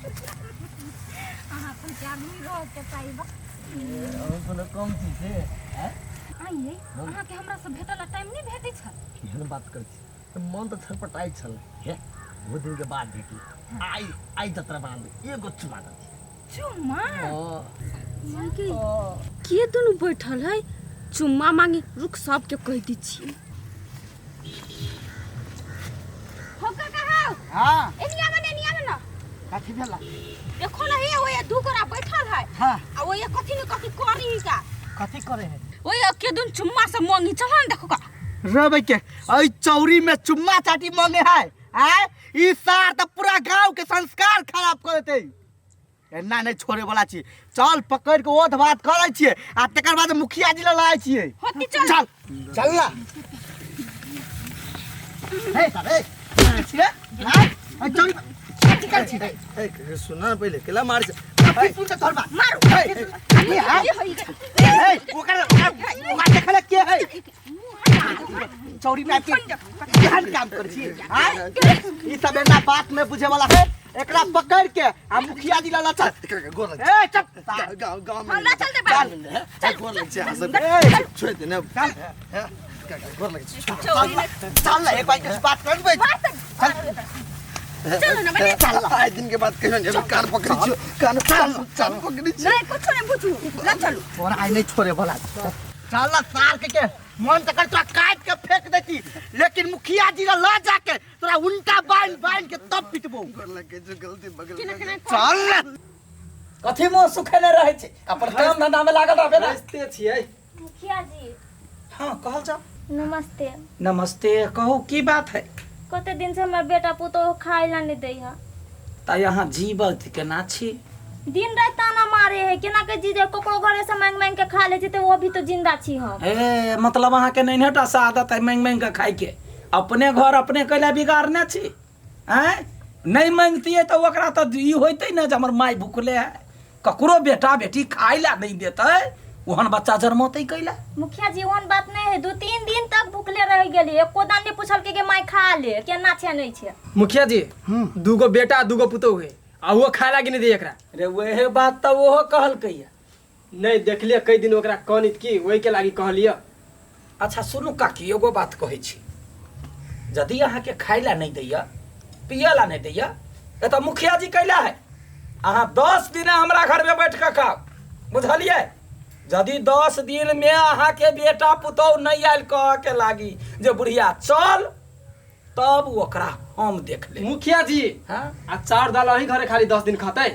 अहाँ अपन क्या भी रह के चाहिए हम कोनो कम चीज छै हैं आइए अहाँ के हमरा से भेटला टाइम नहीं भेटै छ केहन बात करै छी त मन त छटपटाई छल हे बहुत दिन के बाद भेटी आई जत्रा बांध एगो चुमा दे चुम्मा हां के दुनु बैठल है चुम्मा मांगे रुक सब के कह दी छी हो का कहा हां एनिया में ना काठी भेला देखो ना ये वो दू गोरा बैठल है हां आ वो ये कथि न कथि करी का कथी करे है वो ये के दुन चुम्मा से मांगी चल न देखो का रबै के आई चौरी में चुम्मा चाटी मांगे है हैं ई सार त पूरा गांव के संस्कार खराब कर देते एना नहीं छोड़े वाला छी चल पकड़ के ओठ बात करे छिए आ तकर बाद मुखिया जी ल लाय छिए होती चल चल चल ना हे सारे छिए आ चल काटी कर छी ए सुन पहिले केला मार छ सुन त धर मारू ए हे ओकर देखले के है चौरी में आपके केहन काम कर छी हां ई सब एना बात में बुझे वाला है एकरा पकड़ के आ मुखिया जी ला चल गोर लग ए चल गांव में ला चल दे चल गोर लग छै हसन ए छोड़ दे ना चल गोर लग चल ना एक बार के बात करबे चल ना बेटा चल आए दिन के बाद कहियो जे कान पकड़ी छी कान चल पकड़ी छी नहीं कुछ नहीं बुझू ला चलो और आई नहीं छोड़े वाला चल ना सार के मन तक तोरा काट के फेंक देती लेकिन मुखिया जी ला जाके तोरा उल्टा बांध के तब पिटबो कर लगे जो गलती बगल चल कथि मो सुखेले रहे छै अपन काम धंधा में लागल रहबे ना नमस्ते छियै मुखिया जी हां कहल जा नमस्ते नमस्ते कहू की बात है कते दिन से हमर बेटा पुतो खाय ला नहीं दै है ता यहाँ जीवत केना छी दिन रात ताना मारे है केना के जीजे कोकरो घरे से मांग मांग के खा ले छै त वो भी तो जिंदा छी हम ए मतलब अहाँ के नहीं हटा सा आदत है मांग मांग के खाए के अपने घर अपने कैला बिगाड़ने छी हैं नहीं मांगतिए तो ओकरा त ई होइते न जे हमर माय भूखले है ककरो बेटा बेटी खाय ला नहीं देतै ओहन बच्चा जन्मतै कैला मुखिया जी ओहन बात नहीं है 2-3 दिन तक भूखले रह गेली एको दान नहीं पूछल के माय खा ले केना छै नहीं छै मुखिया जी दूगो बेटा दूगो पुतो है आ वो खाय लागी नहीं दे एकरा रे वहे बात त ओहो कहल कैया नहीं देखलिए कई दिन ओकरा कहनित की ओई के लागी कहलिए अच्छा सुनू काकी एगो बात कहै छी यदि अहाँ के खाय ला नहीं दैया पिए ला नहीं दैया ए त मुखिया जी कैला है अहाँ 10 दिन हमरा घर में बैठ के खाओ बुझलिए यदि 10 दिन में अहाँ के बेटा पुतौ नहीं आयल कह के लागी जे बुढ़िया चल तब ओकरा हम देख ले मुखिया जी हां आ चार दाल अही घरे खाली 10 दिन खाते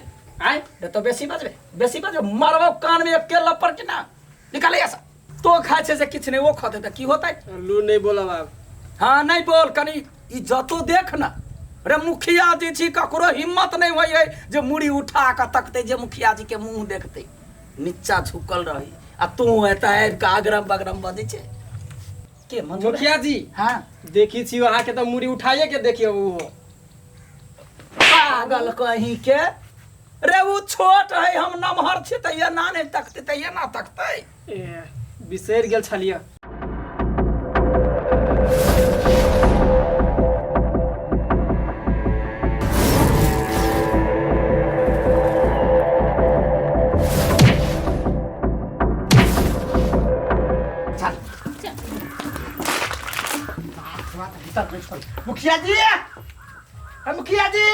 आय ये तो बेसी बजबे मारबो कान में एक लपड़ के ना निकाले ऐसा तो खाय छे से किछ नहीं वो खते त की होतै लू नहीं बोला बाब हां नहीं बोल कनी इज्जतो देख ना रे मुखिया जी छी ककरो हिम्मत नहीं होय है जे मुड़ी उठा के तकते जे मुखिया जी के मुंह देखते नीचा झुकल रही आ तू एता आब के आगरम बगरम बजे छे के मुखिया जी हां देखी छी अहाँ के त मुड़ी उठाइए के देखियो वो पागल कहीं के रे वो छोट है हम नमहर छे त ये ना नहीं तकते त ये ना तकते ए बिसैर गेल छलिए मुखिया जी मुखिया जी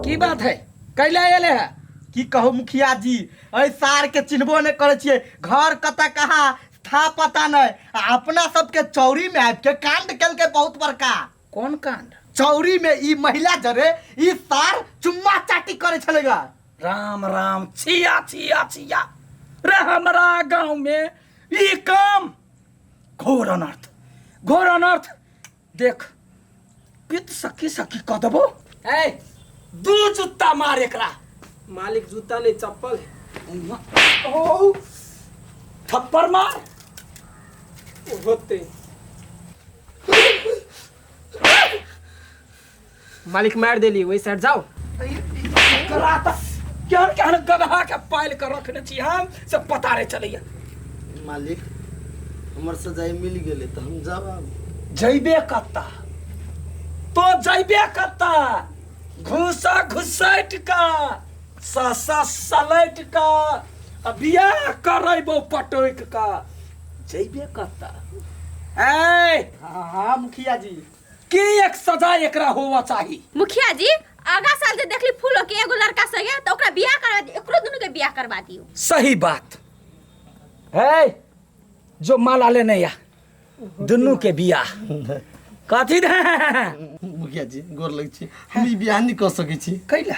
की बात है कैला एले है की कहो मुखिया जी ऐ सार के चिन्हबो नहीं करे छिए घर कता कहाँ था पता नहीं अपना सबके चौरी में आब के कांड कल के बहुत बड़का कौन कांड चौरी में ई महिला जरे ई सार चुम्मा चाटी करे छलेगा राम राम छिया छिया छिया रे हमरा गांव में ई काम घोर अनर्थ देख पित सकी कह देबो ए दू जुत्ता मार एकरा मालिक जूता नहीं चप्पल है। ओ थप्पड़ मार। होते मालिक मार देली वही साइड जाओ। कराता क्या क्या गधा के पाइल कर रखने छी हम से पता नहीं चलैया। मालिक हमर सजाए मिल गेले तो हम जाब। जैबे करता तो जैबे करता घुसा घुसैट का ससा सलैट का बियाह करैबो पटोक का जैबे करता। ए हाँ मुखिया जी। की एक सजा एकरा होवा चाहिए। मुखिया जी आगा साल जे देखली फूल के एगो लड़का सगे तो ओकरा बियाह करवा दी, एकरो दुनु के बियाह करवा दियो। सही बात है। जो माला लेने या दुनू के बियाह कथी दे। मुखिया जी गोर लग छी हम ई बियाह नहीं कर सके छी। कैला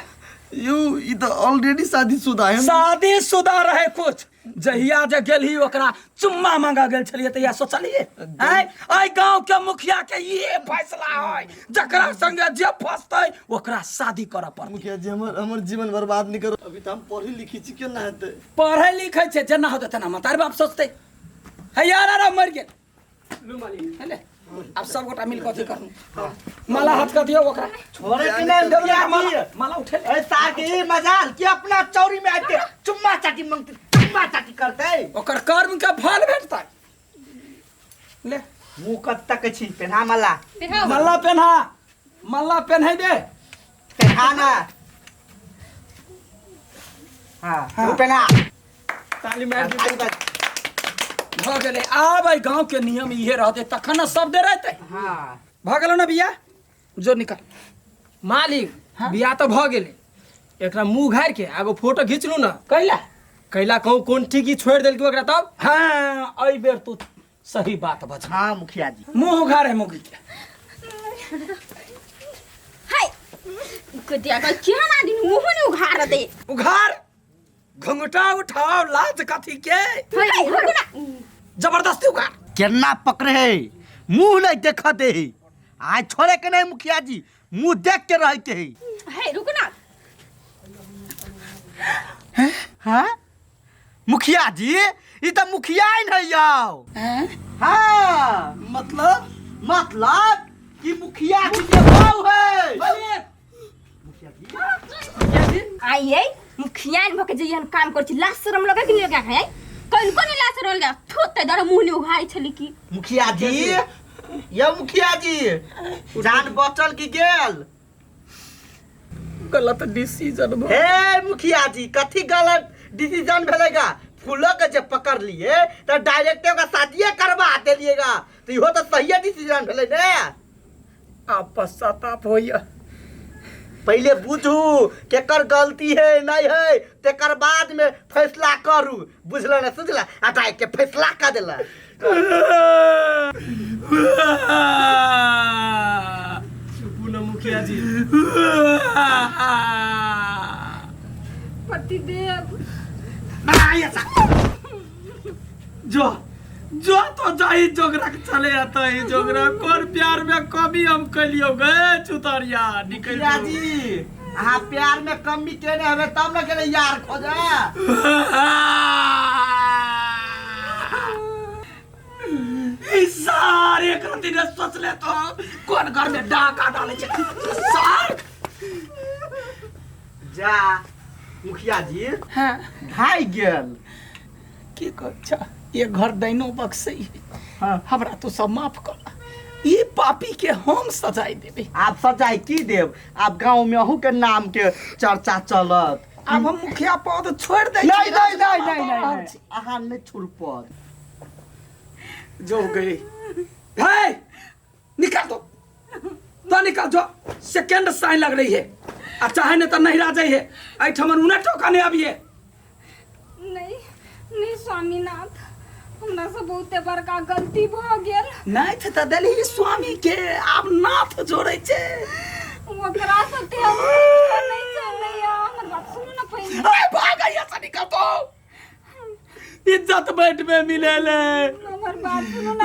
यू ई तो ऑलरेडी शादीशुदा है। शादीशुदा रहे कुछ जहिया जे गेलही ओकरा चुम्मा मांगा गेल छलिए तहिया सोचलिए आई गांव के मुखिया के ये फैसला है जकरा संगे जे फसतै ओकरा शादी करऽ पड़त। मुखिया जी हमर जीवन बर्बाद नहीं करो। अभी तो हम पढ़ी लिखी छी क्यों ना हेतै। पढ़े लिखे छे जेना होते तेना मतार बाप सोचते है यार अरे मर गेल लो मालिक हेले अब सब गोटा मिल कथी करू। माला हाथ कर दियो ओकरा छोरे के नहीं मुखिया जी। माला उठे ए सागी मजाल कि अपना चौरी में आके चुम्मा चाटी मांगते चुम्मा चाटी करते। ओकर कर्म के फल भेटतै। ले मुंह कब तक छी पहना माला। मल्ला पहना मल्ला पहनेबे पहना ना। हां तू पहना। ताली मार दी। भ गेलै आब एहि गांव के नियम इहे रहते तखन न सब दे रहते। हां भ गेलो न बिया जो निकल। मालिक बियाह तो भ गेले एकरा मुंह घार के आगो फोटो खींचलू ना कैला कैला कहूँ कोन ठीक छोड़ देल ओकरा तब। हाँ एहि बेर तू सही बात बता। हां मुखिया जी मुंह उघारे मुगी के हाय कतिया का क्या ना दिन मुंह ने उघार दे। उघार घुंघटा उठाओ लाज कथी के हाय रुको ना। जबरदस्ती उघार। केना पकड़े है मुंह नहीं देखते है। आज छोड़े के नहीं मुखिया जी मुंह देख के रहते है। हाय रुको ना। हाँ मुखिया जी ये तो मुखिया ही नहीं आओ। हाँ मतलब कि मुखिया जी के बहू है। आइए मुखिया ने भके जइहन काम कर छी लाज शरम लगे कि नहीं लगे है। कौन कौन लाज शरम लगे थोते दर मुंह ने उघाई छली की। मुखिया जी ये मुखिया जी जान बचल की गेल। गलत डिसीजन हे मुखिया जी कथी गलत डिसीजन भेलेगा। फूलों के जब पकड़ लिए तो डायरेक्ट का शादी करवा देलिएगा तो यो तो सही डिसीजन भेले ने। आप पश्चाताप होइया। पहले बुझू केकर गलती है नहीं है तेकर बाद में फैसला करू बुझल ना सुझला आ डायरेक्ट के फैसला कर देला। चुप मुखिया जी। पतिदेव जो जो तो जाई जोगरा के चले आता है जोगरा कौन प्यार में कमी हम कलियो गए चुतरिया निकल मुखिया जी हाँ प्यार में कमी केने हमें तब ना केने यार खोजा। सारे कृति ने सोच ले तो कौन घर में डाका डाले छे सार जा मुखिया जी हां भाई गेल की कच्छा ये घर दैनो बक्सई हाँ हमरा तो सब माफ कर। ये पापी के हम सजाई देबे। आप सजाई की देव आप गांव में अहू के नाम के चर्चा चलत। अब हम मुखिया पद छोड़ दे। नहीं अहाँ नहीं छोड़ पद जो गई है निकाल दो तो निकाल जो सेकंड साइन लग रही है। अब चाहे नहीं तो नहीं रह जाइए ऐठमन उन्हें ठोकाने अबिए। नहीं नहीं स्वामीनाथ हमरा से बहुते बड़का गलती भ गेल। नहीं थे तो दिल्ली स्वामी के आप नाथ जोड़े छे ओकरा साथे हम नहीं चलैया। हमर बात सुनो ना पहिले। अरे भाग यहाँ से निकल तो इज्जत बैठ में मिले ले। हमर बात सुनो ना।